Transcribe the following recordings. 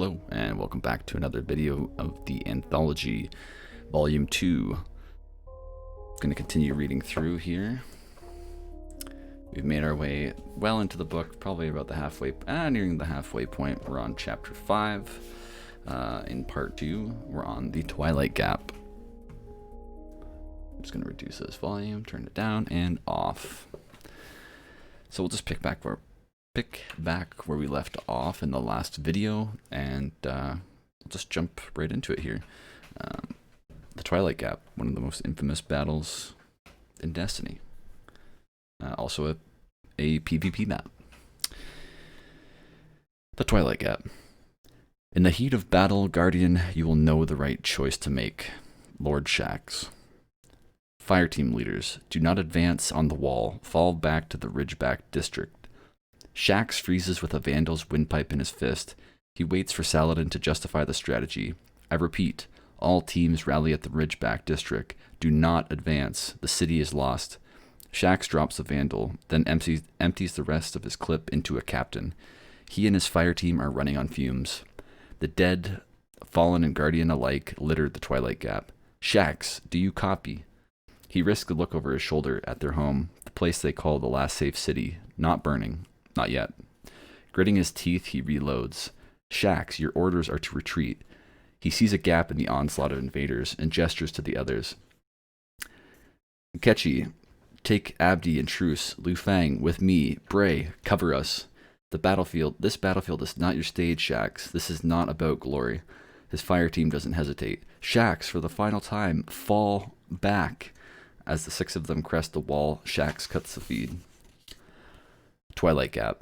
Hello, and welcome back to another video of the Anthology Volume 2. Going to continue reading through here. We've made our way well into the book, probably about the nearing the halfway point. We're on Chapter 5. In Part 2, we're on the Twilight Gap. I'm just going to reduce this volume, turn it down, and off. So we'll just pick back where we left off in the last video, and we'll just jump right into it here. The Twilight Gap, one of the most infamous battles in Destiny. Also a PvP map. The Twilight Gap. In the heat of battle, Guardian, you will know the right choice to make. Lord Shax. Fireteam leaders, do not advance on the wall. Fall back to the Ridgeback district. Shax freezes with a Vandal's windpipe in his fist. He waits for Saladin to justify the strategy. I repeat, all teams rally at the Ridgeback district. Do not advance. The city is lost. Shax drops the Vandal, then empties the rest of his clip into a captain. He and his fire team are running on fumes. The dead, fallen and Guardian alike, littered the Twilight Gap. Shax, do you copy? He risked a look over his shoulder at their home, the place they call the last safe city, not burning. Not yet. Gritting his teeth, he reloads. Shax, your orders are to retreat. He sees a gap in the onslaught of invaders and gestures to the others. Kechi, take Abdi and Truce. Lu Fang, with me. Bray, cover us. This battlefield is not your stage, Shax. This is not about glory. His fire team doesn't hesitate. Shax, for the final time, fall back. As the six of them crest the wall, Shax cuts the feed. Twilight Gap.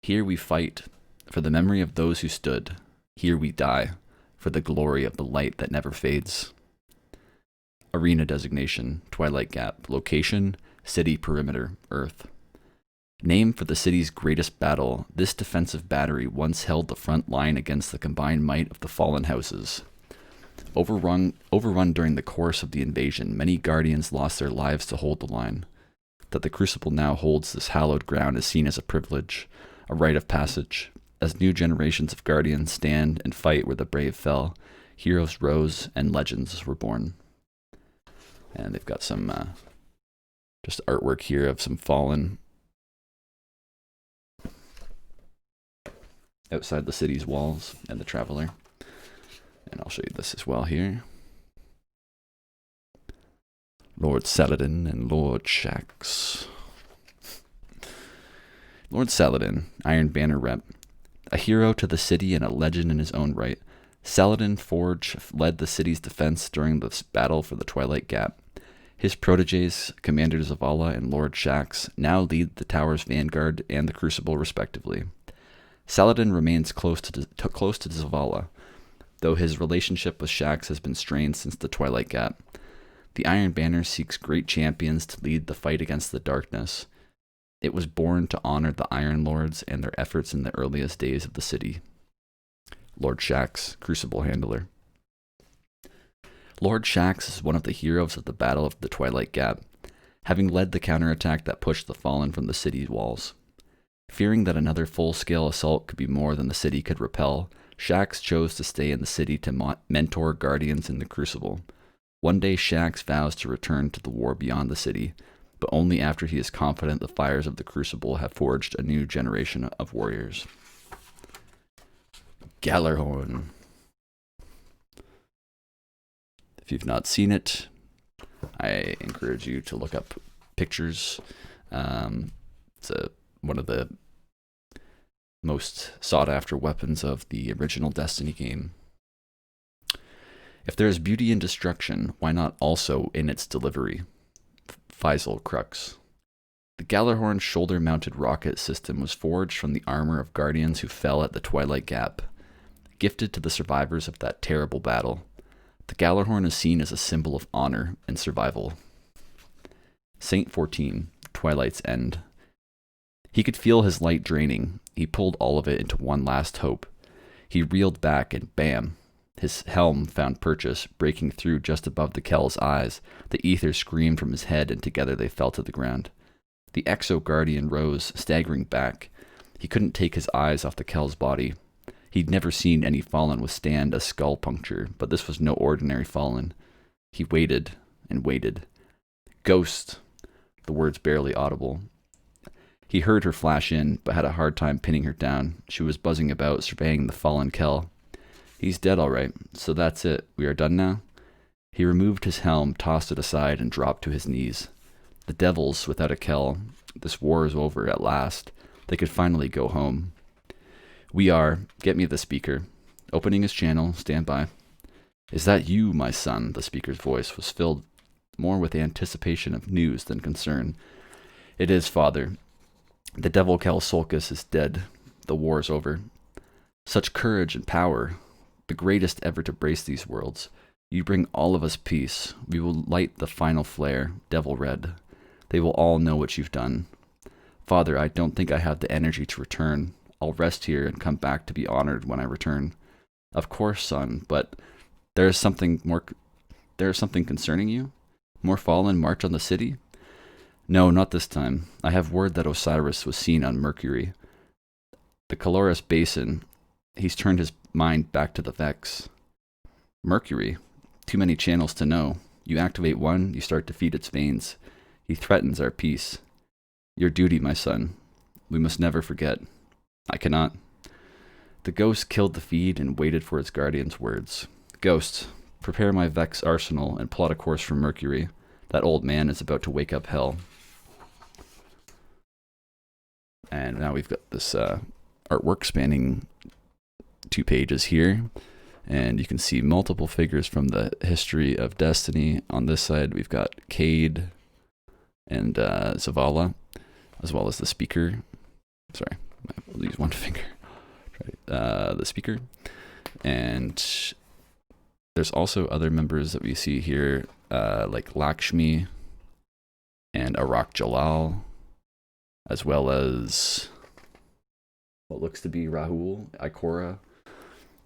Here we fight, for the memory of those who stood. Here we die, for the glory of the light that never fades. Arena designation, Twilight Gap. Location, city perimeter, Earth. Name for the city's greatest battle, this defensive battery once held the front line against the combined might of the fallen houses. Overrun during the course of the invasion, many Guardians lost their lives to hold the line. That the Crucible now holds this hallowed ground is seen as a privilege, a rite of passage. As new generations of Guardians stand and fight where the brave fell, heroes rose and legends were born. And they've got some just artwork here of some fallen outside the city's walls and the Traveler. And I'll show you this as well here. Lord Saladin and Lord Shax. Lord Saladin, Iron Banner rep. A hero to the city and a legend in his own right, Saladin Forge led the city's defense during this battle for the Twilight Gap. His proteges, Commander Zavala and Lord Shax, now lead the tower's vanguard and the Crucible respectively. Saladin remains close to Zavala, though his relationship with Shax has been strained since the Twilight Gap. The Iron Banner seeks great champions to lead the fight against the darkness. It was born to honor the Iron Lords and their efforts in the earliest days of the city. Lord Shax, Crucible Handler. Lord Shax is one of the heroes of the Battle of the Twilight Gap, having led the counterattack that pushed the Fallen from the city's walls. Fearing that another full-scale assault could be more than the city could repel, Shax chose to stay in the city to mentor Guardians in the Crucible. One day Shax vows to return to the war beyond the city, but only after he is confident the fires of the Crucible have forged a new generation of warriors. Gallarhorn. If you've not seen it, I encourage you to look up pictures. It's one of the most sought-after weapons of the original Destiny game. If there is beauty in destruction, why not also in its delivery? Faisal Crux. The Gallarhorn's shoulder-mounted rocket system was forged from the armor of Guardians who fell at the Twilight Gap, gifted to the survivors of that terrible battle. The Gallarhorn is seen as a symbol of honor and survival. Saint 14, Twilight's End. He could feel his light draining. He pulled all of it into one last hope. He reeled back and bam! His helm found purchase, breaking through just above the Kel's eyes. The ether screamed from his head, and together they fell to the ground. The Exo Guardian rose, staggering back. He couldn't take his eyes off the Kel's body. He'd never seen any fallen withstand a skull puncture, but this was no ordinary fallen. He waited and waited. Ghost! The words barely audible. He heard her flash in, but had a hard time pinning her down. She was buzzing about, surveying the fallen Kel. He's dead all right, so that's it. We are done now? He removed his helm, tossed it aside, and dropped to his knees. The devils without a Kel. This war is over at last. They could finally go home. We are. Get me the speaker. Opening his channel, stand by. Is that you, my son? The speaker's voice was filled more with anticipation of news than concern. It is, father. The devil Kel Solkus is dead. The war is over. Such courage and power, the greatest ever to brace these worlds. You bring all of us peace. We will light the final flare, devil red. They will all know what you've done. Father, I don't think I have the energy to return. I'll rest here and come back to be honored when I return. Of course, son, but there is something concerning you? More fallen march on the city? No, not this time. I have word that Osiris was seen on Mercury. The Caloris Basin, he's turned his mind back to the Vex. Mercury? Too many channels to know. You activate one, you start to feed its veins. He threatens our peace. Your duty, my son. We must never forget. I cannot. The ghost killed the feed and waited for its guardian's words. Ghost, prepare my Vex arsenal and plot a course for Mercury. That old man is about to wake up hell. And now we've got this artwork spanning 2 pages here. And you can see multiple figures from the history of Destiny. On this side, we've got Cade and Zavala, as well as the speaker. Sorry, I'll use one finger. The speaker. And there's also other members that we see here, like Lakshmi and Arak Jalal, as well as what looks to be Rahul, Ikora,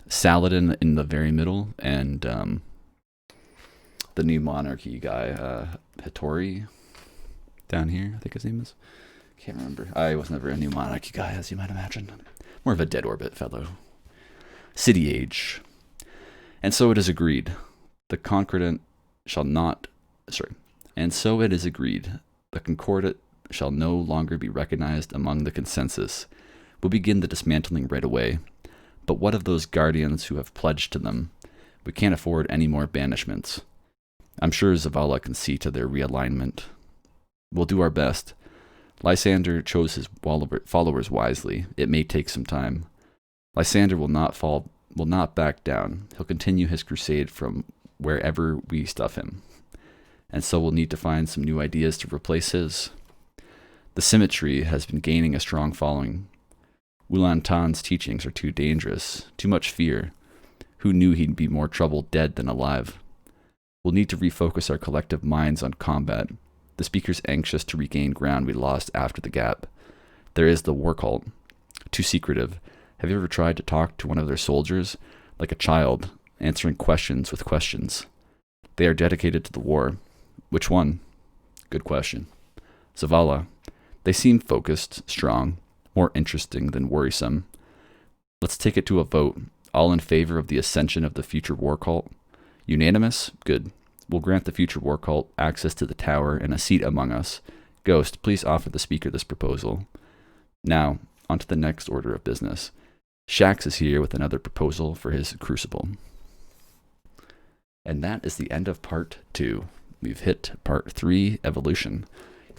Saladin in the very middle, and the new monarchy guy, Hattori, down here, I think his name is. Can't remember. I was never a new monarchy guy, as you might imagine. More of a dead orbit fellow. City Age. And so it is agreed. The concordant shall not... Sorry. And so it is agreed. The concordant shall no longer be recognized among the consensus. We'll begin the dismantling right away. But what of those guardians who have pledged to them? We can't afford any more banishments. I'm sure Zavala can see to their realignment. We'll do our best. Lysander chose his followers wisely. It may take some time. Lysander will not back down. He'll continue his crusade from wherever we stuff him. And so we'll need to find some new ideas to replace his. The Symmetry has been gaining a strong following. Wulan Tan's teachings are too dangerous, too much fear. Who knew he'd be more trouble dead than alive? We'll need to refocus our collective minds on combat. The speaker's anxious to regain ground we lost after the gap. There is the war cult. Too secretive. Have you ever tried to talk to one of their soldiers? Like a child, answering questions with questions. They are dedicated to the war. Which one? Good question. Zavala. They seem focused, strong, more interesting than worrisome. Let's take it to a vote. All in favor of the ascension of the future war cult? Unanimous? Good. We'll grant the future war cult access to the tower and a seat among us. Ghost, please offer the speaker this proposal. Now, on to the next order of business. Shax is here with another proposal for his crucible. And that is the end of part 2. We've hit part 3, Evolution,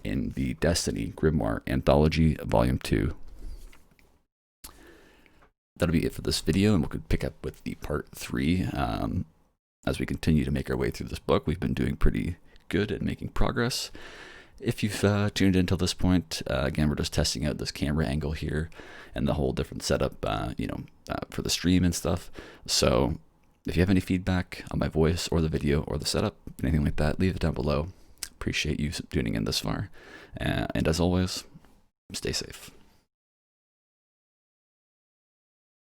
in the Destiny Grimoire Anthology Volume 2. That'll be it for this video, and we'll pick up with the part 3 as we continue to make our way through this book. We've been doing pretty good at making progress. If you've tuned in till this point, again, we're just testing out this camera angle here and the whole different setup, for the stream and stuff. So if you have any feedback on my voice or the video or the setup, anything like that, leave it down below. Appreciate you tuning in this far. And as always, stay safe.